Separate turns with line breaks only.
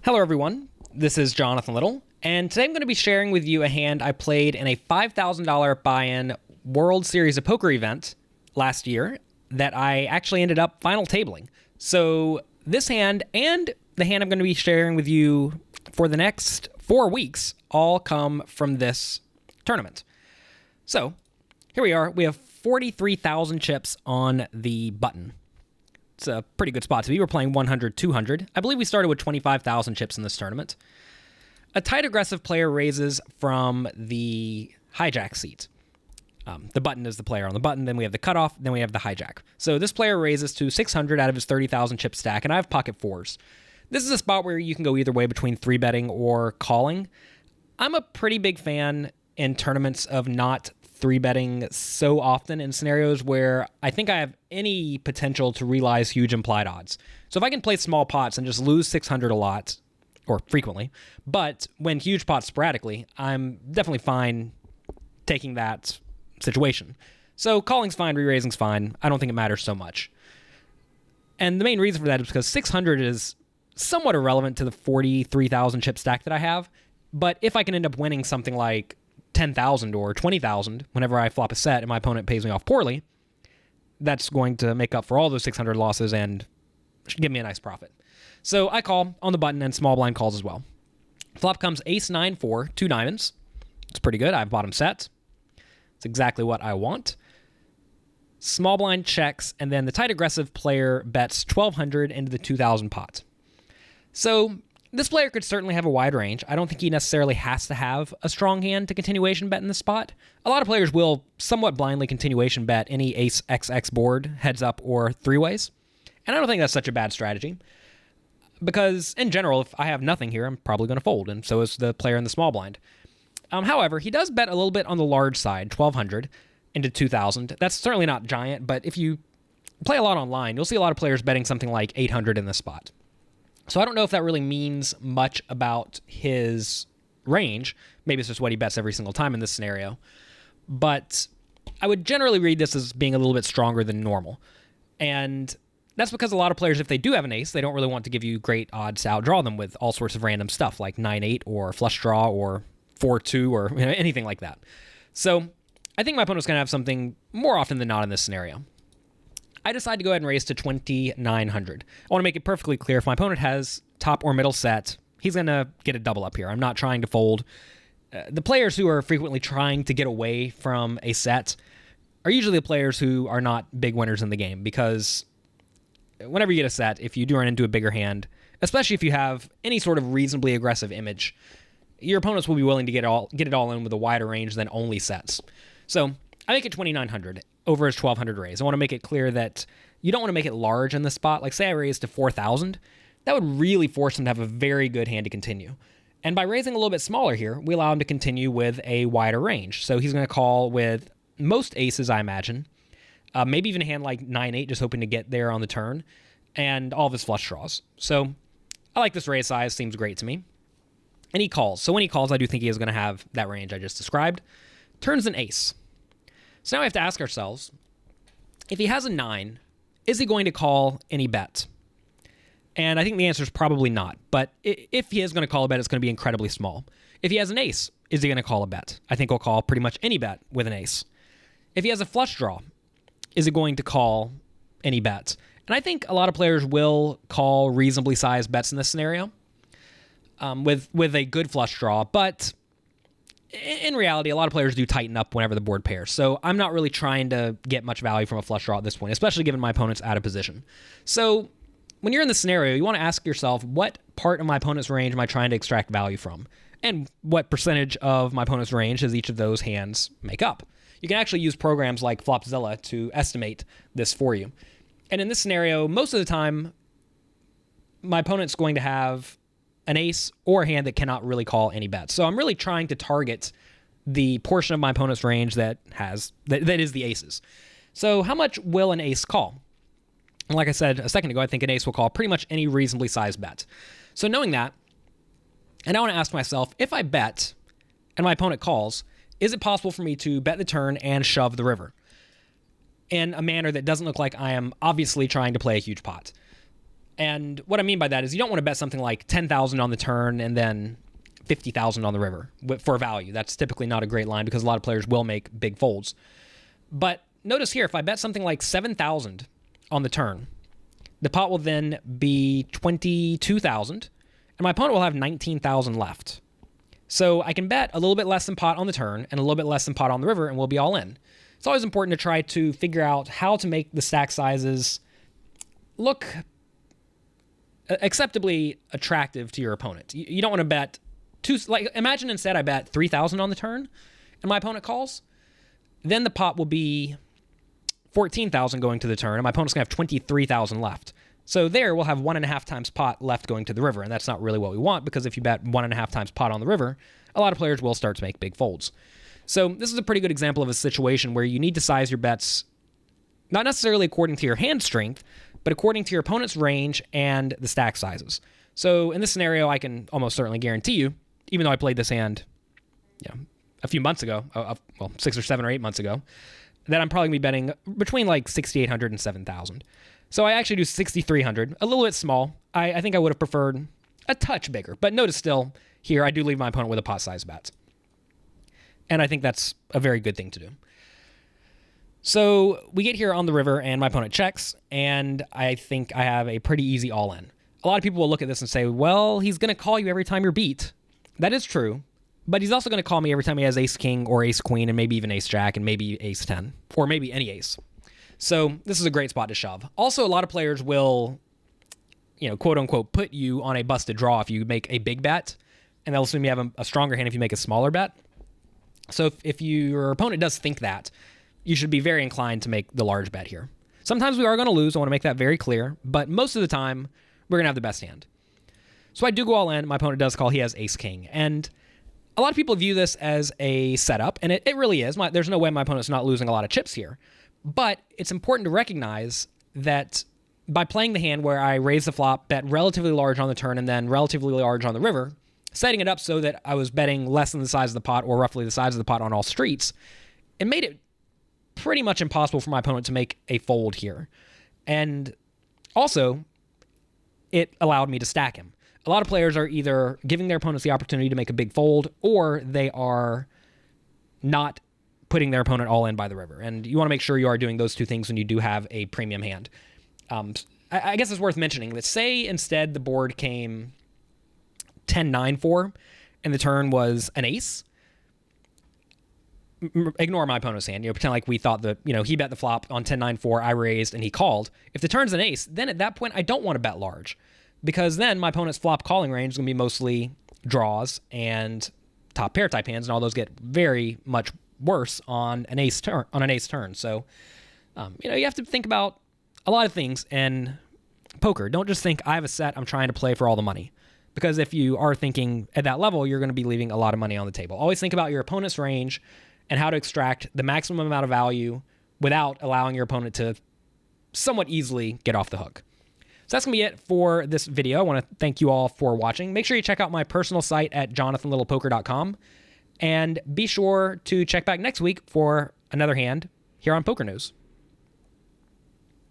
Hello, everyone. This is Jonathan Little, and today I'm going to be sharing with you a hand I played in a $5,000 buy-in World Series of Poker event last year that I actually ended up final tabling. So this hand and the hand I'm going to be sharing with you for the next 4 weeks all come from this tournament. So here we are. We have 43,000 chips on the button. It's a pretty good spot to be. We're playing 100, 200. I believe we started with 25,000 chips in this tournament. A tight aggressive player raises from the hijack seat. The button is the player on the button, then we have the cutoff, then we have the hijack. So this player raises to 600 out of his 30,000 chip stack, and I have pocket fours. This is a spot where you can go either way between 3-betting or calling. I'm a pretty big fan in tournaments of not 3-betting so often in scenarios where I think I have any potential to realize huge implied odds. So if I can play small pots and just lose 600 a lot, or frequently, but win huge pots sporadically, I'm definitely fine taking that situation. So calling's fine, re-raising's fine. I don't think it matters so much. And the main reason for that is because 600 is somewhat irrelevant to the 43,000 chip stack that I have. But if I can end up winning something like 10,000 or 20,000 whenever I flop a set and my opponent pays me off poorly, that's going to make up for all those 600 losses and give me a nice profit. So I call on the button and small blind calls as well. Flop comes ace 9-4, 2 diamonds. It's pretty good. I have bottom set. It's exactly what I want. Small blind checks, and then the tight aggressive player bets 1,200 into the 2,000 pot. So this player could certainly have a wide range. I don't think he necessarily has to have a strong hand to continuation bet in this spot. A lot of players will somewhat blindly continuation bet any ace XX board, heads up, or three-ways. And I don't think that's such a bad strategy. Because, in general, if I have nothing here, I'm probably going to fold, and so is the player in the small blind. However, he does bet a little bit on the large side, 1,200 into 2,000. That's certainly not giant, but if you play a lot online, you'll see a lot of players betting something like 800 in this spot. So I don't know if that really means much about his range. Maybe it's just what he bets every single time in this scenario. But I would generally read this as being a little bit stronger than normal. And that's because a lot of players, if they do have an ace, they don't really want to give you great odds to outdraw them with all sorts of random stuff like 9-8 or flush draw or 4-2 or anything like that. So I think my opponent's going to have something more often than not in this scenario. I decide to go ahead and raise to 2,900. I want to make it perfectly clear, if my opponent has top or middle set, he's going to get a double up here. I'm not trying to fold. The players who are frequently trying to get away from a set are usually the players who are not big winners in the game, because whenever you get a set, if you do run into a bigger hand, especially if you have any sort of reasonably aggressive image, your opponents will be willing to get it all in with a wider range than only sets. So I make it 2,900 over his 1,200 raise. I want to make it clear that you don't want to make it large in this spot. Like, say I raise to 4,000, that would really force him to have a very good hand to continue. And by raising a little bit smaller here, we allow him to continue with a wider range. So he's going to call with most aces, I imagine. Maybe even a hand like 9-8, just hoping to get there on the turn, and all of his flush draws. So I like this raise size, seems great to me. And he calls. So when he calls, I do think he is going to have that range I just described. Turns an ace. So now we have to ask ourselves, if he has a 9, is he going to call any bet? And I think the answer is probably not. But if he is going to call a bet, it's going to be incredibly small. If he has an ace, is he going to call a bet? I think he'll call pretty much any bet with an ace. If he has a flush draw, is he going to call any bets? And I think a lot of players will call reasonably sized bets in this scenario with a good flush draw. But in reality, a lot of players do tighten up whenever the board pairs. So I'm not really trying to get much value from a flush draw at this point, especially given my opponent's out of position. So when you're in this scenario, you want to ask yourself, what part of my opponent's range am I trying to extract value from? And what percentage of my opponent's range does each of those hands make up? You can actually use programs like Flopzilla to estimate this for you. And in this scenario, most of the time, my opponent's going to have an ace or a hand that cannot really call any bets. So I'm really trying to target the portion of my opponent's range that is the aces. So how much will an ace call? Like I said a second ago, I think an ace will call pretty much any reasonably sized bet. So knowing that, and I want to ask myself, if I bet and my opponent calls, is it possible for me to bet the turn and shove the river in a manner that doesn't look like I am obviously trying to play a huge pot? And what I mean by that is you don't want to bet something like 10,000 on the turn and then 50,000 on the river for value. That's typically not a great line because a lot of players will make big folds. But notice here, if I bet something like 7,000 on the turn, the pot will then be 22,000, and my opponent will have 19,000 left. So I can bet a little bit less than pot on the turn and a little bit less than pot on the river, and we'll be all in. It's always important to try to figure out how to make the stack sizes look acceptably attractive to your opponent. You don't want to bet imagine instead I bet 3,000 on the turn and my opponent calls. Then the pot will be 14,000 going to the turn, and my opponent's going to have 23,000 left. So there we'll have 1.5 times pot left going to the river, and that's not really what we want, because if you bet 1.5 times pot on the river, a lot of players will start to make big folds. So this is a pretty good example of a situation where you need to size your bets not necessarily according to your hand strength, but according to your opponent's range and the stack sizes. So in this scenario, I can almost certainly guarantee you, even though I played this hand a few months ago, 6 or 7 or 8 months ago, that I'm probably going to be betting between like 6,800 and 7,000. So I actually do 6,300, a little bit small. I think I would have preferred a touch bigger, but notice still here I do leave my opponent with a pot size bet. And I think that's a very good thing to do. So we get here on the river and my opponent checks, and I think I have a pretty easy all-in. A lot of people will look at this and say, well, he's going to call you every time you're beat. That is true, but he's also going to call me every time he has ace-king or ace-queen and maybe even ace-jack and maybe ace-10 or maybe any ace. So this is a great spot to shove. Also, a lot of players will, quote-unquote, put you on a busted draw if you make a big bet, and they'll assume you have a stronger hand if you make a smaller bet. So if your opponent does think that, you should be very inclined to make the large bet here. Sometimes we are going to lose. I want to make that very clear. But most of the time, we're going to have the best hand. So I do go all in. My opponent does call. He has ace-king. And a lot of people view this as a setup, and it really is. There's no way my opponent's not losing a lot of chips here. But it's important to recognize that by playing the hand where I raise the flop, bet relatively large on the turn, and then relatively large on the river, setting it up so that I was betting less than the size of the pot or roughly the size of the pot on all streets, it made it pretty much impossible for my opponent to make a fold here. And also, it allowed me to stack him. A lot of players are either giving their opponents the opportunity to make a big fold, or they are not putting their opponent all in by the river. And you want to make sure you are doing those two things when you do have a premium hand. I guess it's worth mentioning that say instead the board came 10-9-4 and the turn was an ace. Ignore my opponent's hand. Pretend like we thought that, he bet the flop on 10-9-4, I raised, and he called. If the turn's an ace, then at that point, I don't want to bet large, because then my opponent's flop calling range is going to be mostly draws and top pair type hands, and all those get very much worse on an ace turn. So, you have to think about a lot of things in poker. Don't just think I have a set I'm trying to play for all the money, because if you are thinking at that level, you're going to be leaving a lot of money on the table. Always think about your opponent's range and how to extract the maximum amount of value without allowing your opponent to somewhat easily get off the hook. So that's going to be it for this video. I want to thank you all for watching. Make sure you check out my personal site at jonathanlittlepoker.com, and be sure to check back next week for another hand here on Poker News.